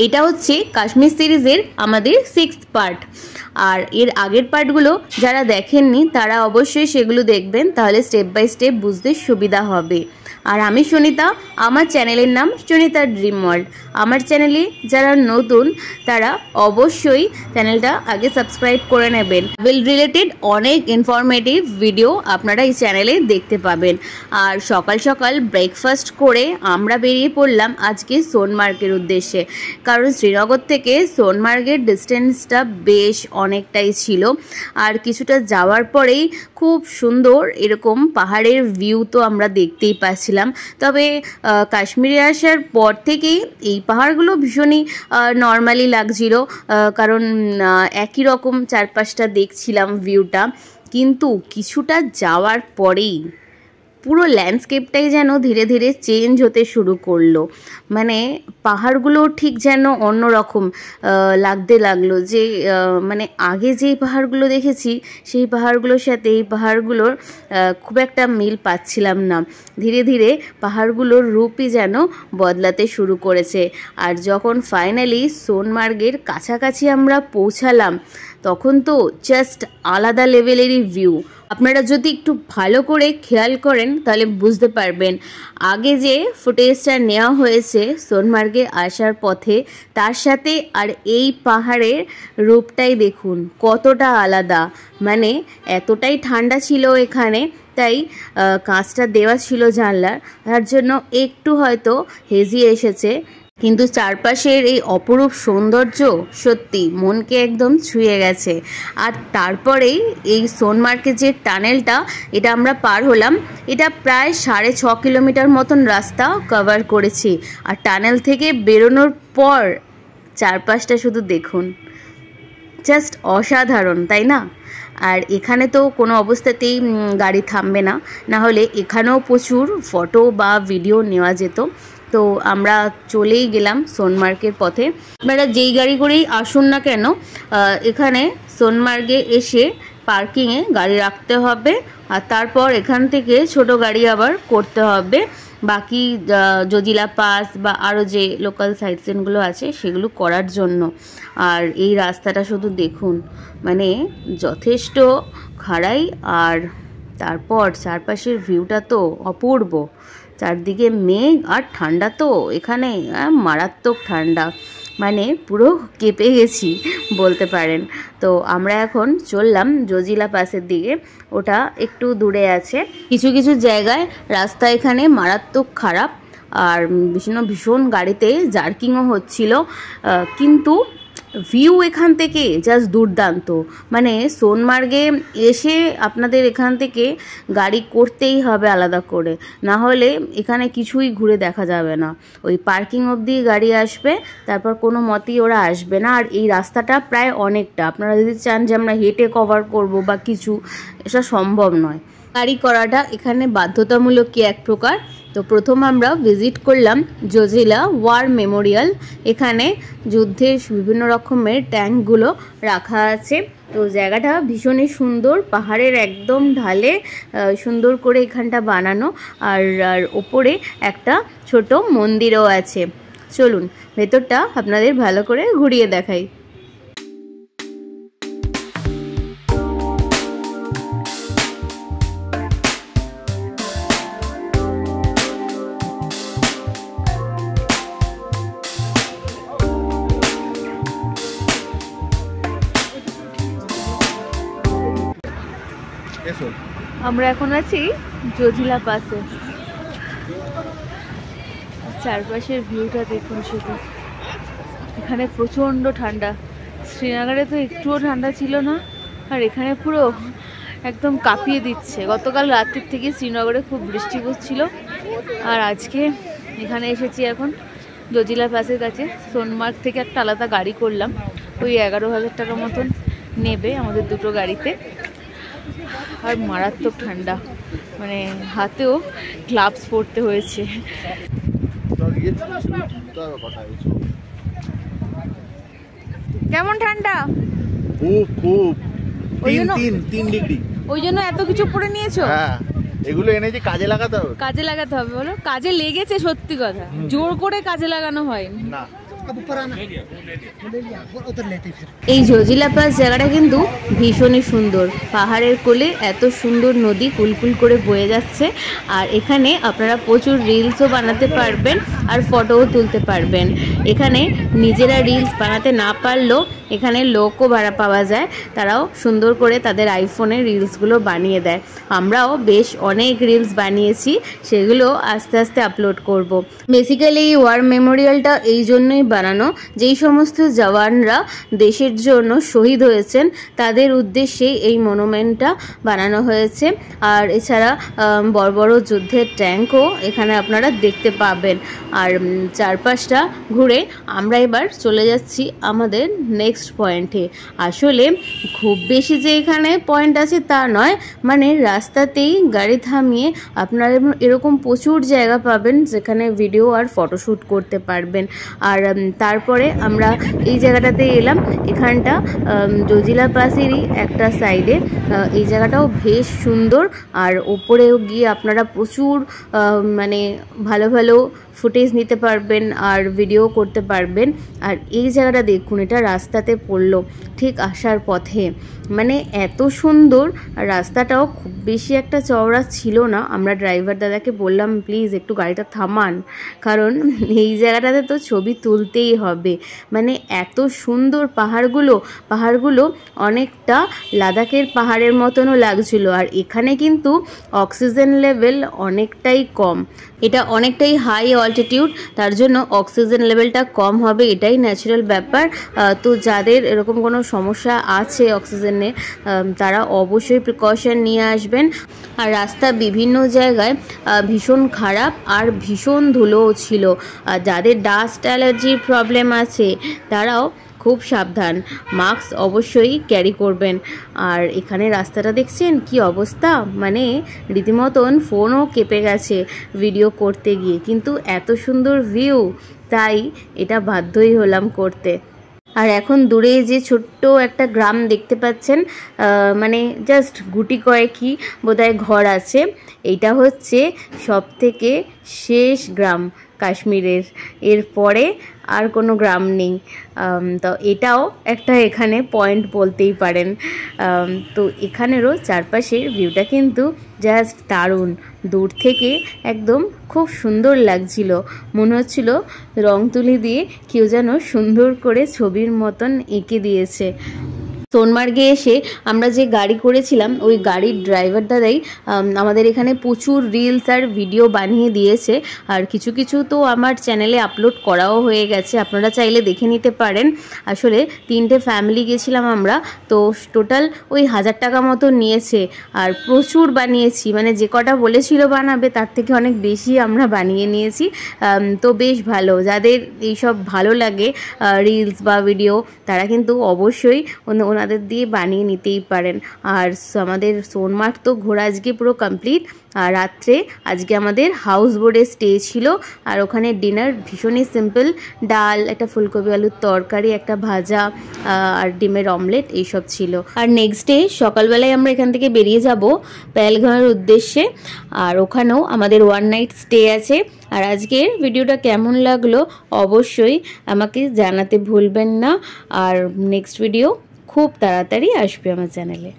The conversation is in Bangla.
এটা হচ্ছে কাশ্মীর সিরিজের আমাদের 6th পার্ট। আর এর আগের পার্টগুলো যারা দেখেননি তারা অবশ্যই সেগুলো দেখবেন, তাহলে স্টেপ বাই স্টেপ বুঝতে সুবিধা হবে। আর আমি সুনিতা, আমার চ্যানেলের নাম সুনিতা ড্রিম ওয়ার্ল্ড। আমার চ্যানেলে যারা নতুন তারা অবশ্যই চ্যানেলটা আগে সাবস্ক্রাইব করে নেবেন। ট্রাভেল রিলেটেড অনেক ইনফরমেটিভ ভিডিও আপনারা এই চ্যানেলে দেখতে পাবেন। আর সকাল সকাল ব্রেকফাস্ট করে আমরা বেরিয়ে পড়লাম আজকে সোনমার্গের উদ্দেশ্যে, কারণ শ্রীনগর থেকে সোনমার্গের ডিস্টেন্সটা বেশ অনেকটাই ছিল। আর কিছুটা যাওয়ার পরেই খুব সুন্দর এরকম পাহাড়ের ভিউ তো আমরা দেখতেই পাচ্ছিলাম। তবে কাশ্মীরে আসার পর থেকেই এই পাহাড়গুলো ভীষণই নর্মালি লাগছিল, কারণ একই রকম চারপাশটা দেখছিলাম ভিউটা। কিন্তু কিছুটা যাওয়ার পরেই পুরো ল্যান্ডস্কেপটাই যেন ধীরে ধীরে চেঞ্জ হতে শুরু করলো। মানে পাহাড়গুলো ঠিক যেন অন্যরকম লাগতে লাগলো, যে মানে আগে যেই পাহাড়গুলো দেখেছি সেই পাহাড়গুলোর সাথে এই পাহাড়গুলোর খুব একটা মিল পাচ্ছিলাম না। ধীরে ধীরে পাহাড়গুলোর রূপই যেন বদলাতে শুরু করেছে। আর যখন ফাইনালি সোনমার্গের কাছাকাছি আমরা পৌঁছালাম তখন তো জাস্ট আলাদা লেভেলেরই ভিউ। আপনারা যদি একটু ভালো করে খেয়াল করেন তাহলে বুঝতে পারবেন আগে যে ফুটেজটা নেওয়া হয়েছে সোনমার্গে আসার পথে তার সাথে আর এই পাহাড়ের রূপটাই দেখুন কতটা আলাদা। মানে এতটাই ঠান্ডা ছিল এখানে, তাই কাঁচটা দেওয়া ছিল জানলার, তার জন্য একটু হয়তো হেজি এসেছে। কিন্তু চারপাশের এই অপরূপ সৌন্দর্য সত্যি মনকে একদম ছুঁয়ে গেছে। আর তারপরেই এই সোনমার্গের যে টানেলটা এটা আমরা পার হলাম, এটা প্রায় 6.5 কিলোমিটার মতন রাস্তা কভার করেছি। আর টানেল থেকে বেরোনোর পর চারপাশটা শুধু দেখুন, জাস্ট অসাধারণ, তাই না? আর এখানে তো কোনো অবস্থাতেই গাড়ি থামবে না, না হলে এখানেও প্রচুর ফটো বা ভিডিও নেওয়া যেত। তো আমরা চলেই গেলাম সোনমার্গের পথে। আপনারা যেই গাড়ি করেই আসুন না কেন এখানে সোনমার্গে এসে পার্কিংয়ে গাড়ি রাখতে হবে, আর তারপর এখান থেকে ছোট গাড়ি আবার করতে হবে বাকি জজিলা পাস বা আরও যে লোকাল সাইট সিনগুলো আছে সেগুলো করার জন্য। আর এই রাস্তাটা শুধু দেখুন, মানে যথেষ্ট খাড়াই, আর তারপর চারপাশের ভিউটা তো অপূর্ব। চারদিকে মেঘ আর ঠান্ডা, তো এখানে মারাত্মক ঠান্ডা, মানে পুরো কেঁপে গেছি বলতে পারেন। তো আমরা এখন চললাম জজিলা পাসের দিকে, ওটা একটু দূরে আছে। কিছু কিছু জায়গায় রাস্তা এখানে মারাত্মক খারাপ, আর ভীষণ গাড়িতে জার্কিংও হচ্ছিল, কিন্তু ভিউ এখান থেকে জাস্ট দুর্দান্ত। মানে সোনমার্গে এসে আপনাদের এখান থেকে গাড়ি করতেই হবে আলাদা করে, না হলে এখানে কিছুই ঘুরে দেখা যাবে না। ওই পার্কিং অবধি গাড়ি আসবে, তারপর কোনো মতেই ওরা আসবে না। আর এই রাস্তাটা প্রায় অনেকটা, আপনারা যদি চান যে আমরা হেঁটে কভার করব বা কিছু, এটা সম্ভব নয়। গাড়ি করাটা এখানে বাধ্যতামূলক কি এক প্রকার। তো প্রথম আমরা ভিজিট করলাম জজিলা ওয়ার মেমোরিয়াল। এখানে যুদ্ধের বিভিন্ন রকমের ট্যাঙ্কগুলো রাখা আছে। তো জায়গাটা ভীষণই সুন্দর, পাহাড়ের একদম ঢালে সুন্দর করে এখানটা বানানো। আর ওপরে একটা ছোট মন্দিরও আছে। চলুন ভেতরটা আপনাদের ভালো করে ঘুরিয়ে দেখাই। আমরা এখন আছি জজিলা পাসে। চারপাশের ভিউটা দেখুন শুধু, এখানে প্রচণ্ড ঠান্ডা। শ্রীনগরে তো একটুও ঠান্ডা ছিল না, আর এখানে পুরো একদম কাঁপিয়ে দিচ্ছে। গতকাল রাত্রির থেকে শ্রীনগরে খুব বৃষ্টি পড়ছিল, আর আজকে এখানে এসেছি এখন জজিলা পাসের কাছে। সোনমার্গ থেকে একটা আলাদা গাড়ি করলাম, ওই 11,000 টাকা মতন নেবে আমাদের দুটো গাড়িতে। আর মারাত্মক ঠান্ডা, মানে হাতেও গ্লাভস পরতে হয়েছে। কেমন ঠান্ডা? খুব 3 ডিগ্রি। ওই জন্য এত কিছু পরে নিয়েছো? হ্যাঁ, এগুলো এনেছি কাজে লাগাতে হবে। কাজে লাগাতে হবে বলো? কাজে লেগেছে, সত্যি কথা, জোর করে কাজে লাগানো হয়নি। না, এই জজিলা পাস জায়গাটা কিন্তু ভীষণই সুন্দর। পাহাড়ের কোলে এত সুন্দর নদী কুলকুল করে বয়ে যাচ্ছে, আর এখানে আপনারা প্রচুর রিলসও বানাতে পারবেন আর ফটোও তুলতে পারবেন। এখানে নিজেরা রিলস বানাতে না পারলেও এখানে লোকও ভাড়া পাওয়া যায়, তারাও সুন্দর করে তাদের আইফোনে রিলসগুলো বানিয়ে দেয়। আমরাও বেশ অনেক রিলস বানিয়েছি, সেগুলো আস্তে আস্তে আপলোড করব। বেসিক্যালি এই ওয়ার মেমোরিয়ালটা এই জন্যই বানানো, যেই সমস্ত জওয়ানরা দেশের জন্য শহীদ হয়েছেন তাদের উদ্দেশ্যে এই মনুমেন্টটা বানানো হয়েছে। আর এছাড়া বড় বড় যুদ্ধের ট্যাঙ্কও এখানে আপনারা দেখতে পাবেন। আর চারপাশটা ঘুরে আমরা এবার চলে যাচ্ছি আমাদের নেক্সট পয়েন্টে। আসলে খুব বেশি যে এখানে পয়েন্ট আছে তা নয়, মানে রাস্তাতেই গাড়ি থামিয়ে আপনারা এরকম প্রচুর জায়গা পাবেন যেখানে ভিডিও আর ফটোশ্যুট করতে পারবেন। আর তারপরে আমরা এই জায়গাটাতে এলাম, এখানটা জজিলা পাসেরই একটা সাইডে। এই জায়গাটাও বেশ সুন্দর, আর ওপরেও গিয়ে আপনারা প্রচুর মানে ভালো ভালো ফুটেজ নিতে পারবেন আর ভিডিও করতে পারবেন। আর এই জায়গাটা দেখুন, এটা রাস্তাতে পড়লো ঠিক আসার পথে, মানে এত সুন্দর। রাস্তাটাও খুব বেশি একটা চওড়া ছিল না। আমরা ড্রাইভার দাদাকে বললাম প্লিজ একটু গাড়িটা থামান, কারণ এই জায়গাটাতে তো ছবি তুলতেই হবে। মানে এত সুন্দর পাহাড়গুলো অনেকটা লাদাখের পাহাড়ের মতনও লাগছিল। আর এখানে কিন্তু অক্সিজেন লেভেল অনেকটাই কম, এটা অনেকটাই হাই অল্টিটিউড, তার জন্য অক্সিজেন লেভেলটা কম হবে, এটাই ন্যাচারাল ব্যাপার। তো যাদের এরকম কোনো সমস্যা আছে অক্সিজেনে, তারা অবশ্যই প্রিকশন নিয়ে আসবেন। আর রাস্তা বিভিন্ন জায়গায় ভীষণ খারাপ আর ভীষণ ধুলোও ছিল। যাদের ডাস্ট অ্যালার্জির প্রবলেম আছে তারাও খুব সাবধান, মাস্ক অবশ্যই ক্যারি করবেন। আর এখানে রাস্তাটা দেখছেন কি অবস্থা, মানে রীতিমতন ফোনও কেঁপে গেছে ভিডিও করতে গিয়ে, কিন্তু এত সুন্দর ভিউ তাই এটা বাধ্যই হলাম করতে। আর এখন দূরে যে ছোট্ট একটা গ্রাম দেখতে পাচ্ছেন, মানে জাস্ট গুটি কয়েকই বোধহয় ঘর আছে, এইটা হচ্ছে সবথেকে শেষ গ্রাম কাশ্মীরের, এরপরে আর কোনো গ্রাম নেই। তো এটাও একটা এখানে পয়েন্ট বলতেই পারেন। তো এখানেরও চারপাশের ভিউটা কিন্তু জাস্ট দারুণ, দূর থেকে একদম খুব সুন্দর লাগছিল, মনে হচ্ছিল রং তুলি দিয়ে কেউ যেন সুন্দর করে ছবির মতন এঁকে দিয়েছে। সোনমার্গে এসে আমরা যে গাড়ি করেছিলাম ওই গাড়ির ড্রাইভার দাদাই আমাদের এখানে প্রচুর রিলস আর ভিডিও বানিয়ে দিয়েছে, আর কিছু কিছু তো আমার চ্যানেলে আপলোড করাও হয়ে গেছে, আপনারা চাইলে দেখে নিতে পারেন। আসলে 3টে ফ্যামিলি গেছিলাম আমরা, তো টোটাল ওই 1000 টাকা মতো নিয়েছে, আর প্রচুর বানিয়েছি, মানে যে কটা বলেছিল বানাবে তার থেকে অনেক বেশি আমরা বানিয়ে নিয়েছি। তো বেশ ভালো, যাদের এইসব ভালো লাগে রিলস বা ভিডিও, তারা কিন্তু অবশ্যই ওনাদের দিয়ে বানিয়ে নিতেই পারেন। আর আমাদের সোনমার্গ তো ঘোরা আজকে পুরো কমপ্লিট। আর রাত্রে আজকে আমাদের হাউস বোটে স্টে ছিল, আর ওখানে ডিনার ভীষণই সিম্পল, ডাল, একটা ফুলকপি আলুর তরকারি, একটা ভাজা আর ডিমের অমলেট, এইসব ছিল। আর নেক্সট ডে সকালবেলায় আমরা এখান থেকে বেরিয়ে যাব পেহেলগাঁওয়ের উদ্দেশ্যে, আর ওখানেও আমাদের 1 নাইট স্টে আছে। আর আজকের ভিডিওটা কেমন লাগলো অবশ্যই আমাকে জানাতে ভুলবেন না, আর নেক্সট ভিডিও খুব তাড়াতাড়ি আসবে আমার চ্যানেলে।